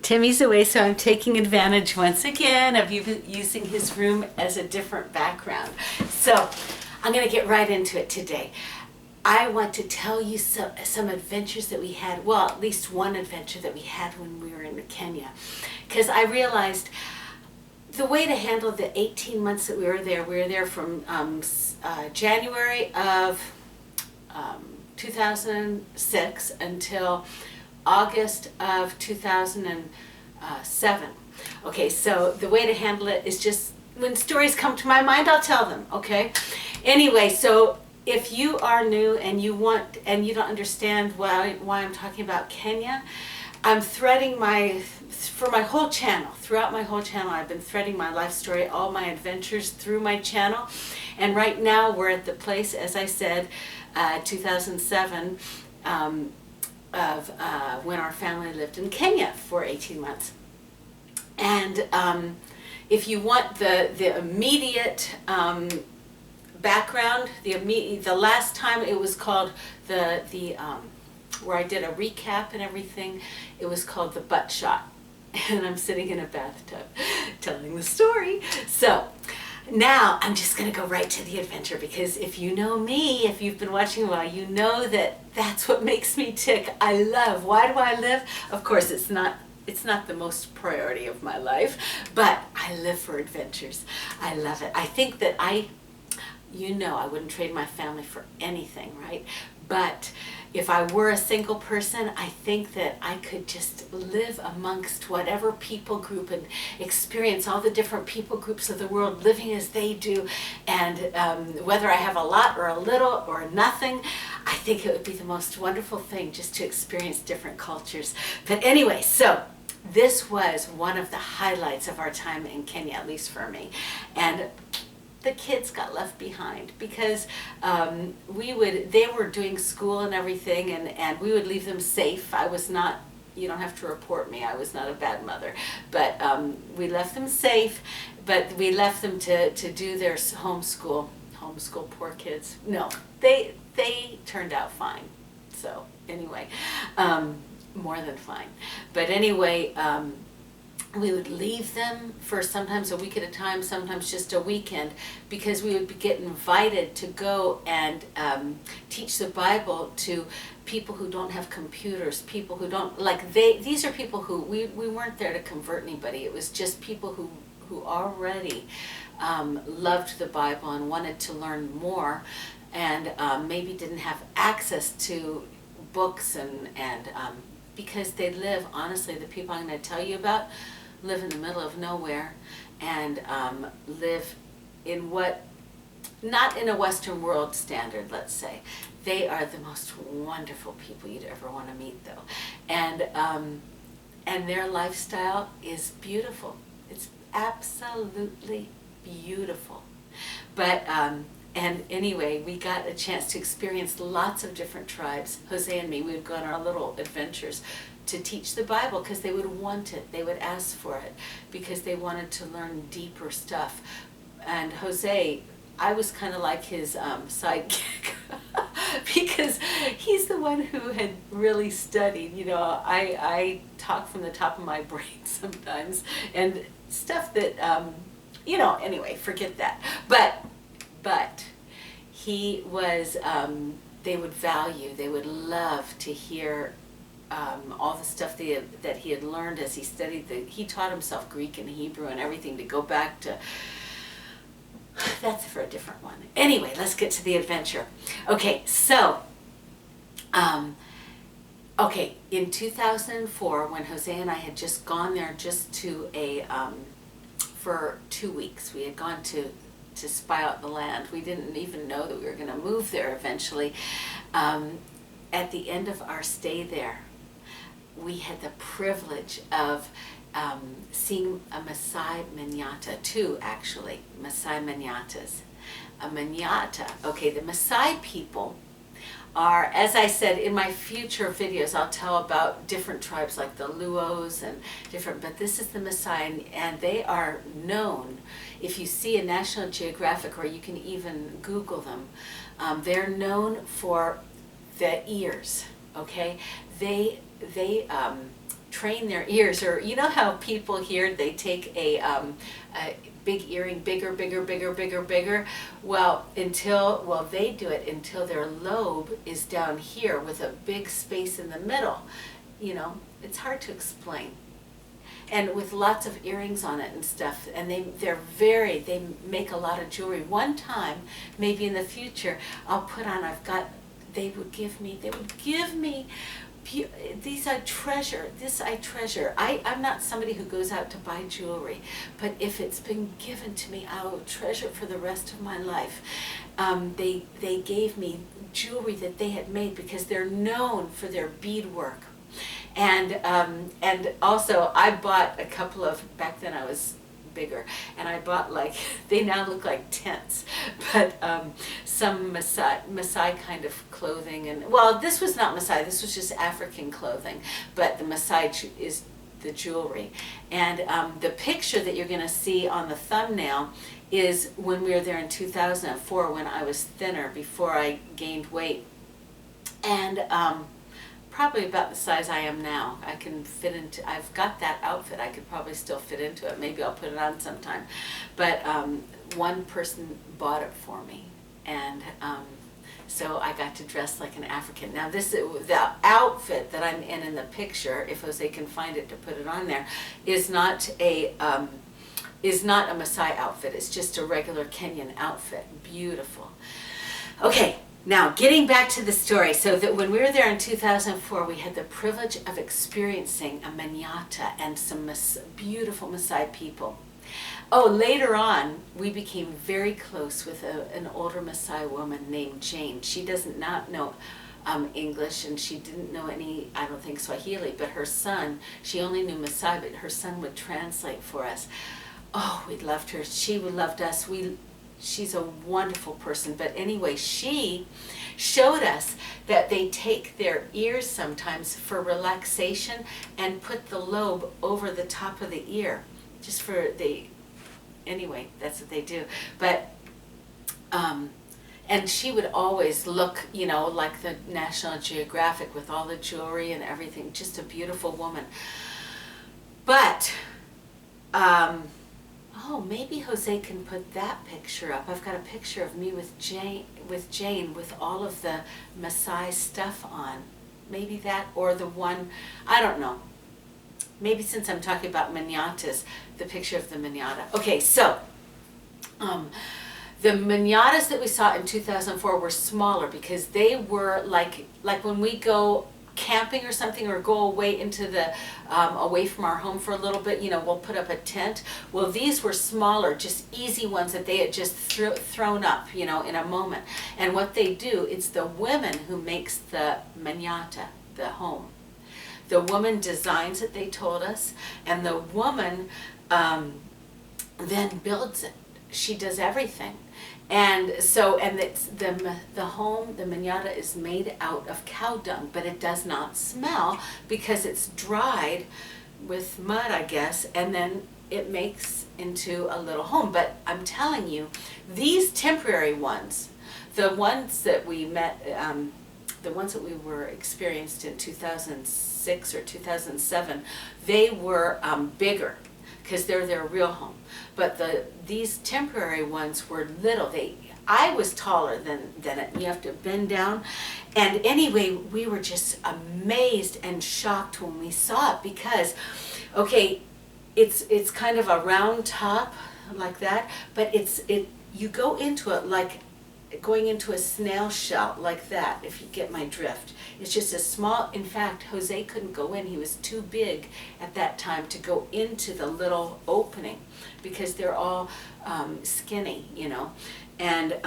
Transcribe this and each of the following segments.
Timmy's away, so I'm taking advantage once again of using his room as a different background. So I'm going to get right into it today. I want to tell you some adventures that we had, well, at least one adventure that we had when we were in Kenya. Because I realized the way to handle the 18 months that we were there from January of 2006 until August of 2007. Okay, so the way to handle it is just when stories come to my mind, I'll tell them, okay? Anyway, so if you are new and you don't understand why I'm talking about Kenya, I'm threading throughout my whole channel, I've been threading my life story, all my adventures through my channel. And right now we're at the place, as I said, 2007, of when our family lived in Kenya for 18 months. And if you want the immediate background, the last time it was called where I did a recap and everything, it was called the butt shot. And I'm sitting in a bathtub telling the story. So now I'm just going to go right to the adventure, because if you know me, if you've been watching a while, you know that that's what makes me tick. I love. Why do I live? Of course, it's not the most priority of my life, but I live for adventures. I love it. I think that I wouldn't trade my family for anything, right? But if I were a single person, I think that I could just live amongst whatever people group and experience all the different people groups of the world living as they do. And whether I have a lot or a little or nothing, I think it would be the most wonderful thing just to experience different cultures. But anyway, so this was one of the highlights of our time in Kenya, at least for me. And the kids got left behind because they were doing school and everything, and we would leave them safe. I was not, you don't have to report me, I was not a bad mother, but we left them safe, but we left them to do their homeschool, poor kids. No, they turned out fine. So anyway, more than fine. But anyway, we would leave them for sometimes a week at a time, sometimes just a weekend, because we would get invited to go and teach the Bible to people who don't have computers, people who don't, these are people who, we weren't there to convert anybody. It was just people who already loved the Bible and wanted to learn more, and maybe didn't have access to books and because they live, honestly, the people I'm going to tell you about live in the middle of nowhere, and live in not in a Western world standard, let's say. They are the most wonderful people you'd ever want to meet, though. And their lifestyle is beautiful. It's absolutely beautiful. But, and anyway, we got a chance to experience lots of different tribes. Jose and me, we would go on our little adventures to teach the Bible, because they would want it. They would ask for it because they wanted to learn deeper stuff. And Jose, I was kind of like his sidekick because he's the one who had really studied. You know, I talk from the top of my brain sometimes, and stuff that, anyway, forget that. But he was, they would love to hear all the stuff that he had learned as he studied. He taught himself Greek and Hebrew and everything to go back to. That's for a different one. Anyway, let's get to the adventure. Okay, so, in 2004, when Jose and I had just gone there just to for 2 weeks, we had gone to spy out the land. We didn't even know that we were going to move there eventually. At the end of our stay there, we had the privilege of seeing a Maasai Manyata, two actually, Maasai Manyatas. A Manyata, okay, the Maasai people are, as I said, in my future videos I'll tell about different tribes like the Luos and different, but this is the Maasai, and they are known, if you see a National Geographic, or you can even Google them, they're known for the ears, okay? They train their ears, or you know how people here, they take a big earring, bigger, bigger, bigger, bigger, bigger. Well, they do it until their lobe is down here with a big space in the middle. You know, it's hard to explain. And with lots of earrings on it and stuff, and they make a lot of jewelry. One time, maybe in the future, I'll put on, they would give me, these I treasure, this I treasure. I'm not somebody who goes out to buy jewelry, but if it's been given to me, I will treasure it for the rest of my life. They gave me jewelry that they had made because they're known for their beadwork. And also I bought a couple of, back then I was bigger, and I bought, like, they now look like tents, but some Maasai kind of clothing. And well, this was not Maasai, this was just African clothing, but the Maasai is the jewelry. And the picture that you're going to see on the thumbnail is when we were there in 2004, when I was thinner, before I gained weight. And probably about the size I am now. I can fit into, I've got that outfit, I could probably still fit into it. Maybe I'll put it on sometime. But one person bought it for me, and so I got to dress like an African. Now the outfit that I'm in the picture, if Jose can find it to put it on there, is not a Maasai outfit. It's just a regular Kenyan outfit. Beautiful. Okay. Now, getting back to the story, so that when we were there in 2004, we had the privilege of experiencing a Manyata and some beautiful Maasai people. Oh, later on, we became very close with an older Maasai woman named Jane. She does not know English, and she didn't know any, I don't think, Swahili, but her son, she only knew Maasai, but her son would translate for us. Oh, we loved her. She loved us. She's a wonderful person. But anyway, she showed us that they take their ears sometimes for relaxation and put the lobe over the top of the ear. Just for anyway, that's what they do. But, and she would always look, you know, like the National Geographic with all the jewelry and everything. Just a beautiful woman. But, oh, maybe Jose can put that picture up. I've got a picture of me with Jane with all of the Maasai stuff on. Maybe that, or the one, I don't know. Maybe since I'm talking about Manyatas, the picture of the Manyata. Okay, so the Manyatas that we saw in 2004 were smaller because they were like when we go camping or something, or go away into the away from our home for a little bit, you know, we'll put up a tent. Well, these were smaller, just easy ones that they had just thrown up, you know, in a moment. And what they do, it's the women who makes the Manyata, the home. The woman designs it, they told us, and the woman then builds it. She does everything. And so, and it's the home, the Manyata, is made out of cow dung, but it does not smell because it's dried with mud, I guess, and then it makes into a little home. But I'm telling you, these temporary ones, the ones that we met, the ones that we were experienced in 2006 or 2007, they were bigger, because they're their real home. But these temporary ones were little. I was taller than it. You have to bend down. And anyway, we were just amazed and shocked when we saw it because, okay, it's kind of a round top like that, but you go into it like going into a snail shell like that, if you get my drift. It's just a small, in fact, Jose couldn't go in. He was too big at that time to go into the little opening because they're all skinny, you know. And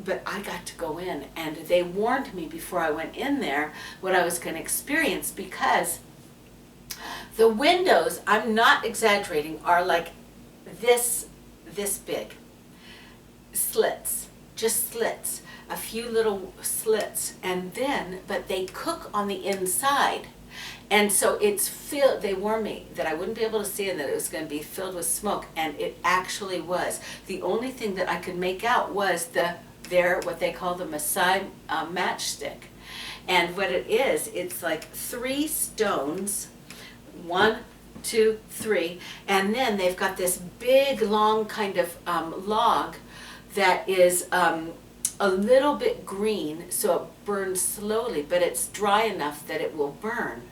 but I got to go in, and they warned me before I went in there what I was going to experience, because the windows, I'm not exaggerating, are like this big. Slits. Just slits, a few little slits, and then, but they cook on the inside, and so it's filled. They warned me that I wouldn't be able to see and that it was going to be filled with smoke, and it actually was. The only thing that I could make out was what they call the Maasai Matchstick, and what it is, it's like 3 stones 1, 2, 3, and then they've got this big, long kind of log that is a little bit green, so it burns slowly, but it's dry enough that it will burn.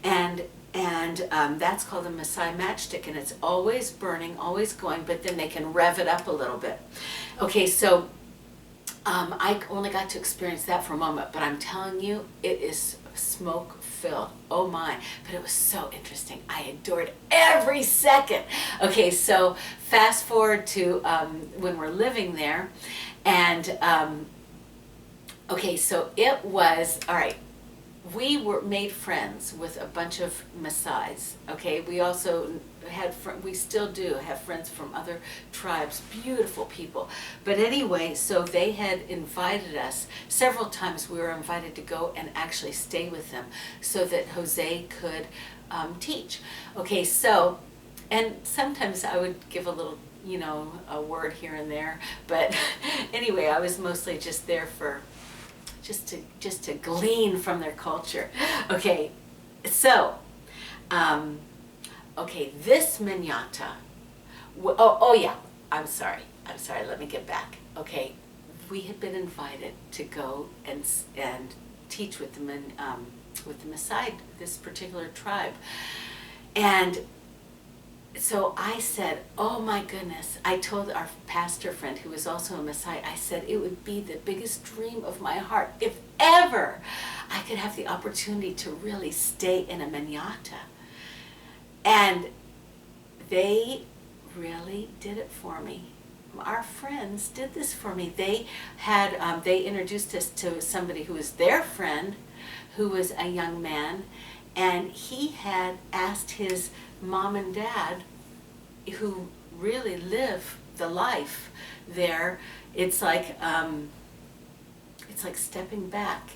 And that's called a Maasai Matchstick, and it's always burning, always going, but then they can rev it up a little bit. Okay, so I only got to experience that for a moment, but I'm telling you, it is smoke filled. Oh my, but it was so interesting. I adored every second. Okay, so fast forward to when we're living there, and okay, so it was, all right, we were made friends with a bunch of Masais. Okay, we also had we still do have friends from other tribes, beautiful people. But anyway, so they had invited us several times. We were invited to go and actually stay with them so that Jose could teach. Okay, so, and sometimes I would give a little, you know, a word here and there, but anyway, I was mostly just there for just to glean from their culture. Okay, so okay, this Manyata, oh yeah, I'm sorry, let me get back. Okay, we had been invited to go and teach with the Maasai, this particular tribe. And so I said, oh my goodness, I told our pastor friend who was also a Maasai, I said it would be the biggest dream of my heart if ever I could have the opportunity to really stay in a Manyata. And they really did it for me. Our friends did this for me. They had, they introduced us to somebody who was their friend, who was a young man, and he had asked his mom and dad, who really live the life there. It's like stepping back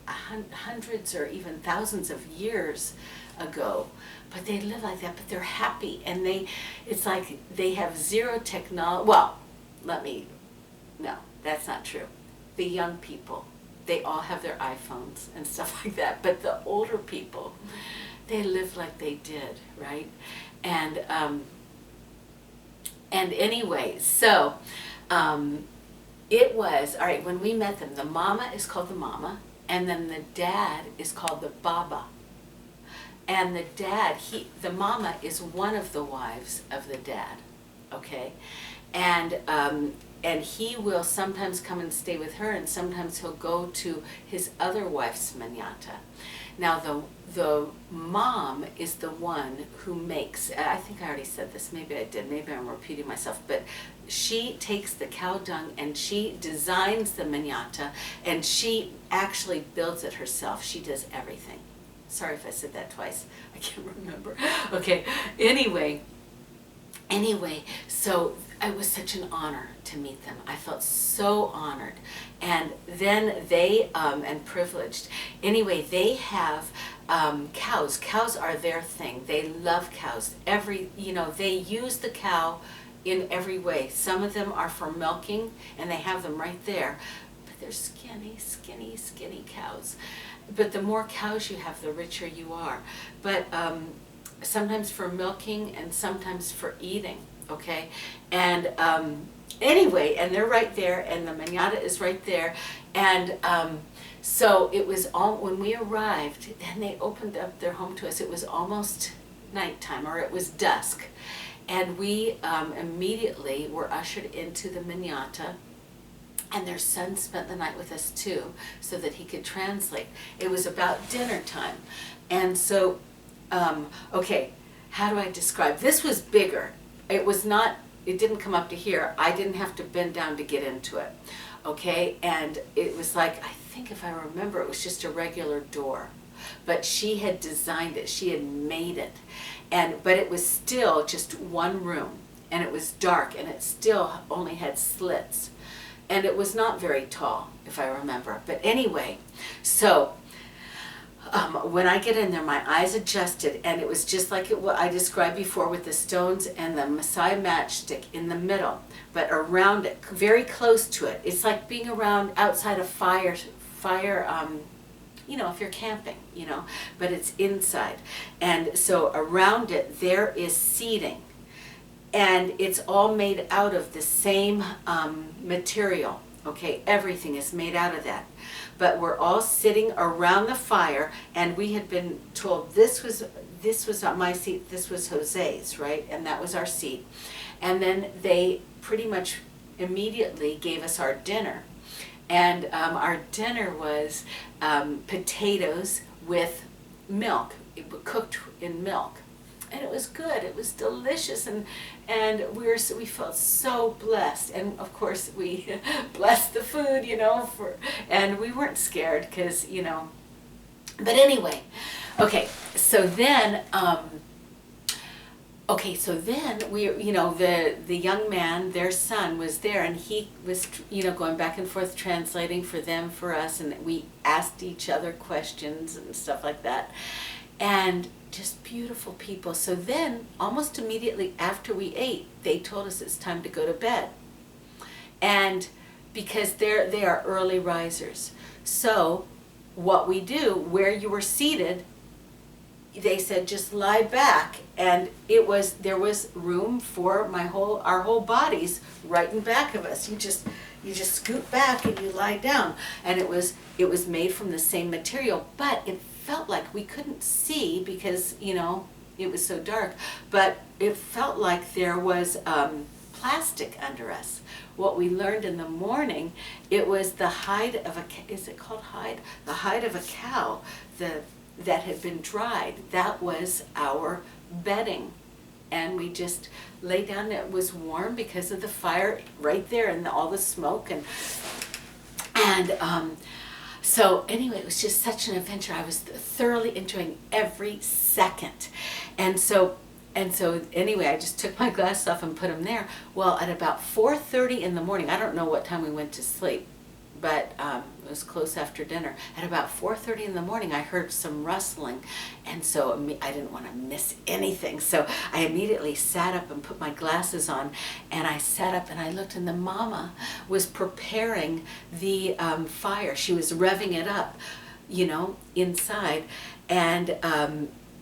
hundreds or even thousands of years ago, but they live like that, but they're happy, and it's like they have zero technology. Well, no, that's not true. The young people, they all have their iPhones and stuff like that, but the older people, they live like they did, right? And anyway, so it was, all right, when we met them, the mama is called the mama, and then the dad is called the baba. And the dad, the mama is one of the wives of the dad, okay? And he will sometimes come and stay with her, and sometimes he'll go to his other wife's Manyata. Now the mom is the one who makes, I think I already said this, maybe I did, maybe I'm repeating myself, but she takes the cow dung and she designs the Manyata, and she actually builds it herself. She does everything. Sorry if I said that twice, I can't remember. Okay, anyway, so it was such an honor to meet them. I felt so honored. And then they, and privileged. Anyway, they have cows. Cows are their thing. They love cows. They use the cow in every way. Some of them are for milking, and they have them right there. But they're skinny, skinny, skinny cows. But the more cows you have, the richer you are. But sometimes for milking and sometimes for eating, okay? And anyway, and they're right there, and the Manyata is right there. And so it was all, when we arrived, and they opened up their home to us, it was almost nighttime, or it was dusk. And we immediately were ushered into the Manyata, and their son spent the night with us too, so that he could translate. It was about dinner time. And so, okay, how do I describe? This was bigger. It was not, it didn't come up to here. I didn't have to bend down to get into it, okay? And it was like, I think if I remember, it was just a regular door. But she had designed it, she had made it. But it was still just one room, and it was dark, and it still only had slits. And it was not very tall, if I remember. But anyway, so when I get in there, my eyes adjusted, and it was just like what I described before, with the stones and the Maasai Matchstick in the middle, but around it, very close to it. It's like being around outside a fire, if you're camping, but it's inside. And so around it, there is seating. And it's all made out of the same material. Okay, everything is made out of that. But we're all sitting around the fire, and we had been told this was my seat, this was Jose's, right? And that was our seat. And then they pretty much immediately gave us our dinner. And our dinner was potatoes with milk, cooked in milk. And it was good. It was delicious, and we felt so blessed. And of course, we blessed the food, and we weren't scared because, But anyway, okay. So then, we, the young man, their son, was there, and he was, going back and forth translating for them, for us, and we asked each other questions and stuff like that, and just beautiful people. So then, almost immediately after we ate, they told us it's time to go to bed. And because they are early risers. So what we do, where you were seated, they said just lie back, and there was room for our whole bodies right in back of us. You just scoot back and you lie down, and it was made from the same material, but it felt like we couldn't see because it was so dark, but it felt like there was plastic under us. What we learned in the morning, it was the hide of is it called hide? The hide of a cow that had been dried. That was our bedding. And we just lay down. It was warm because of the fire right there and all the smoke. And so anyway, it was just such an adventure. I was thoroughly enjoying every second. And so anyway, I just took my glasses off and put them there. Well, at about 4:30 in the morning, I don't know what time we went to sleep, but it was close after dinner. At about 4:30 in the morning, I heard some rustling, and so I didn't want to miss anything. So I immediately sat up and put my glasses on, and I sat up and I looked, and the mama was preparing the fire. She was revving it up, inside, and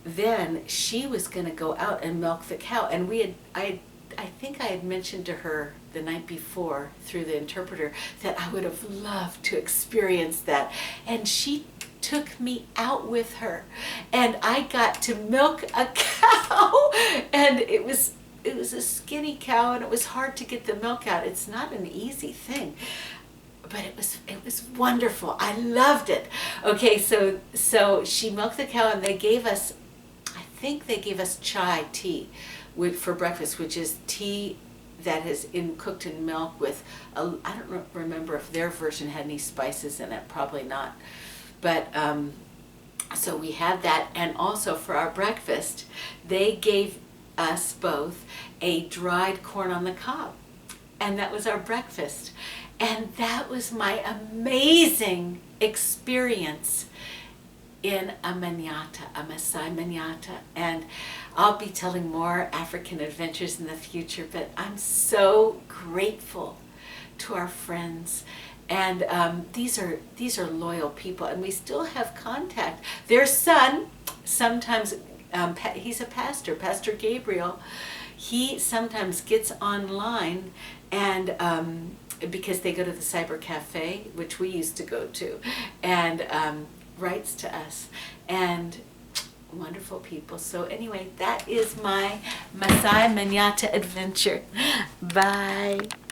then she was going to go out and milk the cow. And I think I had mentioned to her the night before through the interpreter that I would have loved to experience that. And she took me out with her, and I got to milk a cow. And it was a skinny cow, and it was hard to get the milk out. It's not an easy thing. But it was wonderful. I loved it. Okay, so she milked the cow, and they gave us chai tea for breakfast, which is tea that is cooked in milk with I don't remember if their version had any spices in it. Probably not. But so we had that, and also for our breakfast, they gave us both a dried corn on the cob, and that was our breakfast. And that was my amazing experience in a Manyata, a Maasai Manyata. And I'll be telling more African adventures in the future, but I'm so grateful to our friends. And these are loyal people, and we still have contact. Their son, sometimes, he's a pastor, Pastor Gabriel. He sometimes gets online, and because they go to the cyber cafe, which we used to go to, and writes to us, and wonderful people. So anyway, that is my Maasai Manyata adventure. Bye.